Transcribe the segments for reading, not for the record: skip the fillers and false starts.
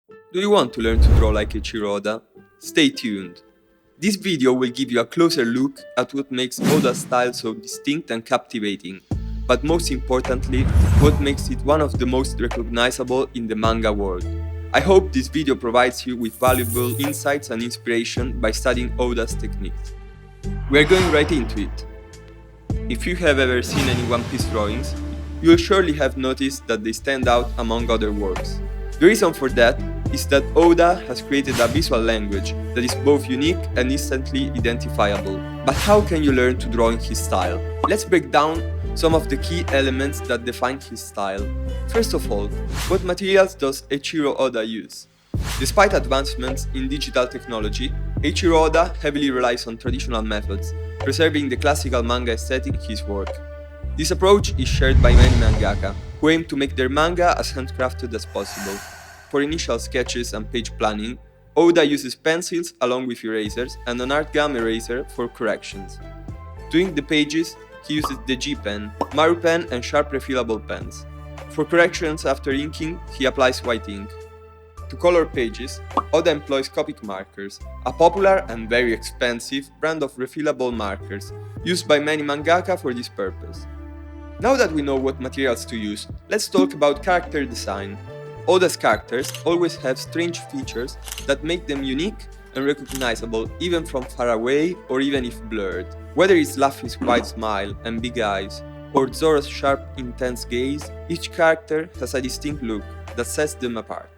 Do you want to learn to draw like Eiichiro? Stay tuned. This video will give you a closer look at what makes Oda's style so distinct and captivating, but most importantly, what makes it one of the most recognizable in the manga world. I hope this video provides you with valuable insights and inspiration by studying Oda's techniques. We are going right into it. If you have ever seen any One Piece drawings, you will surely have noticed that they stand out among other works. The reason for that is that Oda has created a visual language that is both unique and instantly identifiable. But how can you learn to draw in his style? Let's break down some of the key elements that define his style. First of all, what materials does Eiichiro Oda use? Despite advancements in digital technology, Eiichiro Oda heavily relies on traditional methods, preserving the classical manga aesthetic in his work. This approach is shared by many mangaka, who aim to make their manga as handcrafted as possible. For initial sketches and page planning, Oda uses pencils along with erasers and an art gum eraser for corrections. To ink the pages, he uses the G pen, Maru pen and sharp refillable pens. For corrections after inking, he applies white ink. To color pages, Oda employs Copic markers, a popular and very expensive brand of refillable markers, used by many mangaka for this purpose. Now that we know what materials to use, let's talk about character design. Oda's characters always have strange features that make them unique and recognizable even from far away or even if blurred. Whether it's Luffy's wide smile and big eyes, or Zoro's sharp, intense gaze, each character has a distinct look that sets them apart.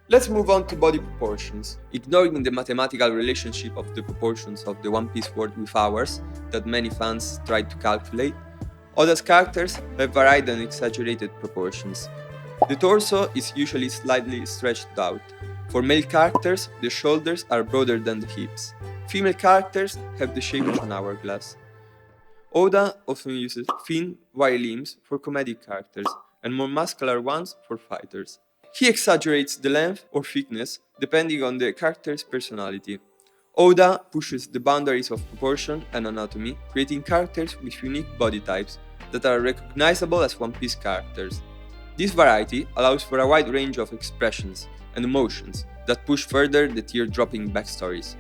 Let's move on to body proportions. Ignoring the mathematical relationship of the proportions of the One Piece world with ours that many fans try to calculate, Oda's characters have varied and exaggerated proportions. The torso is usually slightly stretched out. For male characters, the shoulders are broader than the hips. Female characters have the shape of an hourglass. Oda often uses thin, wiry limbs for comedic characters and more muscular ones for fighters. He exaggerates the length or thickness depending on the character's personality. Oda pushes the boundaries of proportion and anatomy, creating characters with unique body types that are recognizable as One Piece characters. This variety allows for a wide range of expressions and emotions that push further the tear-dropping backstories.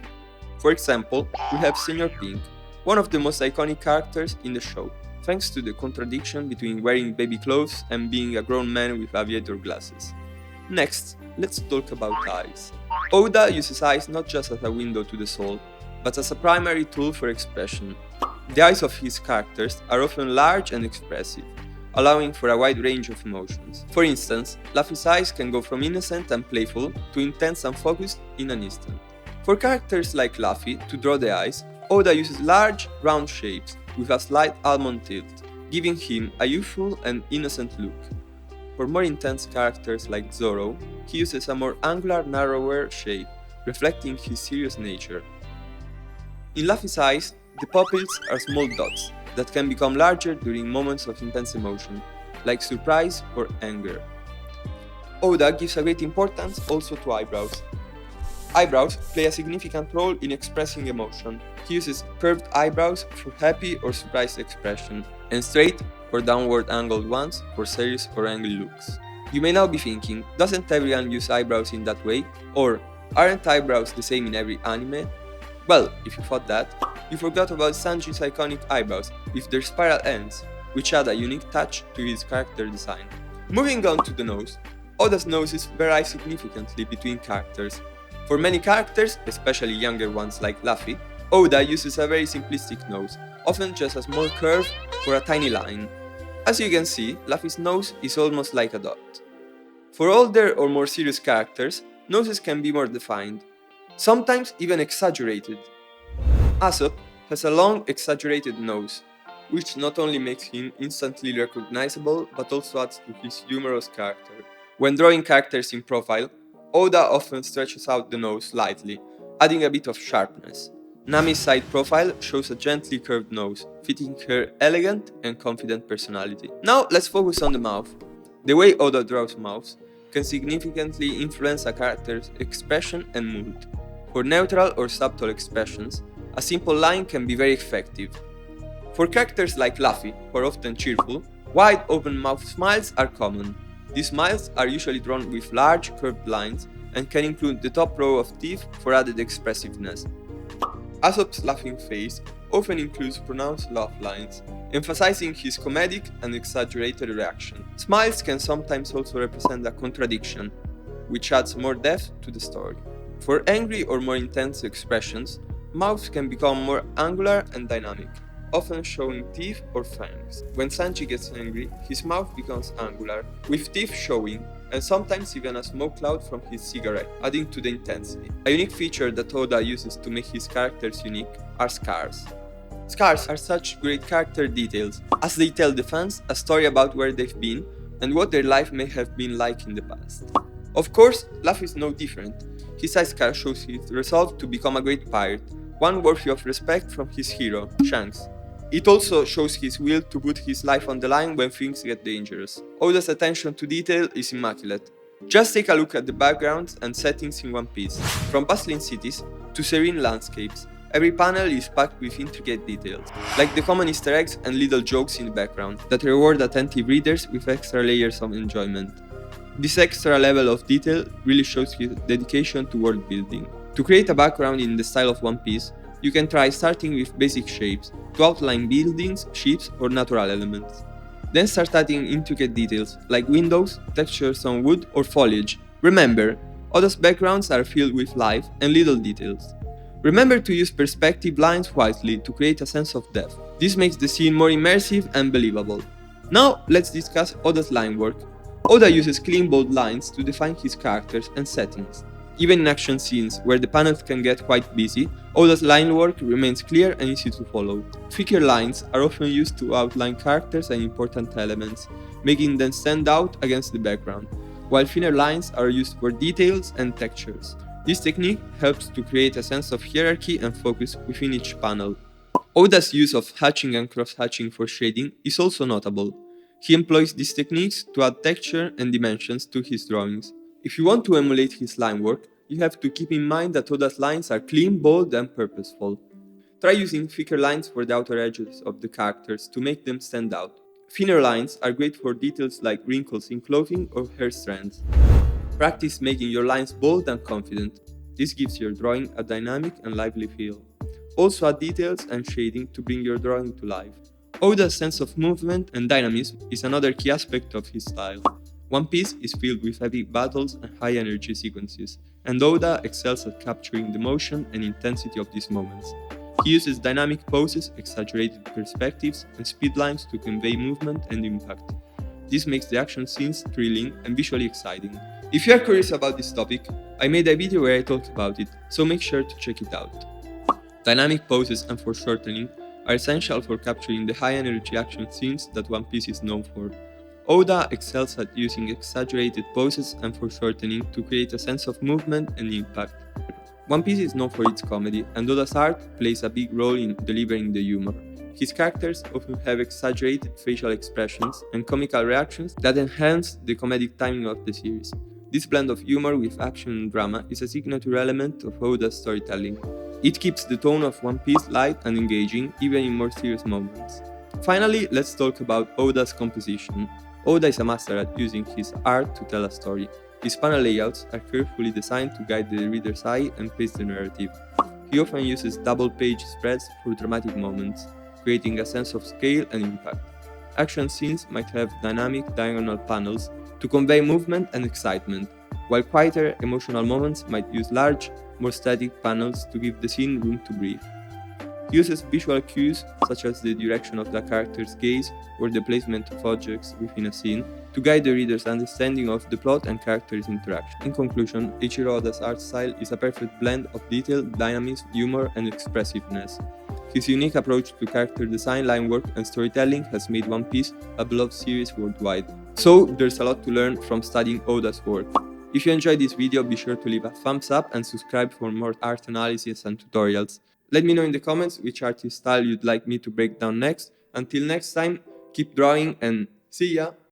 For example, we have Senior Pink, one of the most iconic characters in the show, thanks to the contradiction between wearing baby clothes and being a grown man with aviator glasses. Next, let's talk about eyes. Oda uses eyes not just as a window to the soul, but as a primary tool for expression. The eyes of his characters are often large and expressive, allowing for a wide range of emotions. For instance, Luffy's eyes can go from innocent and playful to intense and focused in an instant. For characters like Luffy, to draw the eyes, Oda uses large, round shapes with a slight almond tilt, giving him a youthful and innocent look. For more intense characters like Zoro, he uses a more angular, narrower shape, reflecting his serious nature. In Luffy's eyes, the pupils are small dots that can become larger during moments of intense emotion, like surprise or anger. Oda gives a great importance also to eyebrows. Eyebrows play a significant role in expressing emotion. He uses curved eyebrows for happy or surprised expression, and straight or downward angled ones for serious or angry looks. You may now be thinking, doesn't everyone use eyebrows in that way? Or, aren't eyebrows the same in every anime? Well, if you thought that, you forgot about Sanji's iconic eyebrows with their spiral ends, which add a unique touch to his character design. Moving on to the nose, Oda's noses vary significantly between characters. For many characters, especially younger ones like Luffy, Oda uses a very simplistic nose, often just a small curve or a tiny line. As you can see, Luffy's nose is almost like a dot. For older or more serious characters, noses can be more defined, sometimes even exaggerated. Aesop has a long, exaggerated nose, which not only makes him instantly recognizable but also adds to his humorous character. When drawing characters in profile, Oda often stretches out the nose slightly, adding a bit of sharpness. Nami's side profile shows a gently curved nose, fitting her elegant and confident personality. Now let's focus on the mouth. The way Oda draws mouths can significantly influence a character's expression and mood. For neutral or subtle expressions, a simple line can be very effective. For characters like Luffy, who are often cheerful, wide open mouth smiles are common. These smiles are usually drawn with large curved lines and can include the top row of teeth for added expressiveness. Aesop's laughing face often includes pronounced laugh lines, emphasizing his comedic and exaggerated reaction. Smiles can sometimes also represent a contradiction, which adds more depth to the story. For angry or more intense expressions, mouths can become more angular and dynamic, often showing teeth or fangs. When Sanji gets angry, his mouth becomes angular, with teeth showing, and sometimes even a smoke cloud from his cigarette, adding to the intensity. A unique feature that Oda uses to make his characters unique are scars. Scars are such great character details, as they tell the fans a story about where they've been and what their life may have been like in the past. Of course, Luffy is no different. His eye scar shows his resolve to become a great pirate, one worthy of respect from his hero, Shanks. It also shows his will to put his life on the line when things get dangerous. Oda's attention to detail is immaculate. Just take a look at the backgrounds and settings in One Piece. From bustling cities to serene landscapes, every panel is packed with intricate details, like the common Easter eggs and little jokes in the background, that reward attentive readers with extra layers of enjoyment. This extra level of detail really shows his dedication to world building. To create a background in the style of One Piece, you can try starting with basic shapes to outline buildings, ships, or natural elements. Then start adding intricate details like windows, textures on wood, or foliage. Remember, Oda's backgrounds are filled with life and little details. Remember to use perspective lines wisely to create a sense of depth. This makes the scene more immersive and believable. Now let's discuss Oda's line work. Oda uses clean bold lines to define his characters and settings. Even in action scenes, where the panels can get quite busy, Oda's line work remains clear and easy to follow. Thicker lines are often used to outline characters and important elements, making them stand out against the background, while thinner lines are used for details and textures. This technique helps to create a sense of hierarchy and focus within each panel. Oda's use of hatching and cross-hatching for shading is also notable. He employs these techniques to add texture and dimensions to his drawings. If you want to emulate his line work, you have to keep in mind that Oda's lines are clean, bold, and purposeful. Try using thicker lines for the outer edges of the characters to make them stand out. Thinner lines are great for details like wrinkles in clothing or hair strands. Practice making your lines bold and confident. This gives your drawing a dynamic and lively feel. Also add details and shading to bring your drawing to life. Oda's sense of movement and dynamism is another key aspect of his style. One Piece is filled with epic battles and high-energy sequences, and Oda excels at capturing the motion and intensity of these moments. He uses dynamic poses, exaggerated perspectives, and speed lines to convey movement and impact. This makes the action scenes thrilling and visually exciting. If you are curious about this topic, I made a video where I talked about it, so make sure to check it out. Dynamic poses and foreshortening are essential for capturing the high-energy action scenes that One Piece is known for. Oda excels at using exaggerated poses and foreshortening to create a sense of movement and impact. One Piece is known for its comedy, and Oda's art plays a big role in delivering the humor. His characters often have exaggerated facial expressions and comical reactions that enhance the comedic timing of the series. This blend of humor with action and drama is a signature element of Oda's storytelling. It keeps the tone of One Piece light and engaging, even in more serious moments. Finally, let's talk about Oda's composition. Oda is a master at using his art to tell a story. His panel layouts are carefully designed to guide the reader's eye and pace the narrative. He often uses double-page spreads for dramatic moments, creating a sense of scale and impact. Action scenes might have dynamic diagonal panels to convey movement and excitement, while quieter emotional moments might use large, more static panels to give the scene room to breathe. He uses visual cues, such as the direction of the character's gaze or the placement of objects within a scene, to guide the reader's understanding of the plot and characters' interaction. In conclusion, Eiichiro Oda's art style is a perfect blend of detail, dynamism, humor, and expressiveness. His unique approach to character design, line work, and storytelling has made One Piece a beloved series worldwide. So, there's a lot to learn from studying Oda's work. If you enjoyed this video, be sure to leave a thumbs up and subscribe for more art analysis and tutorials. Let me know in the comments which artist style you'd like me to break down next. Until next time, keep drawing and see ya!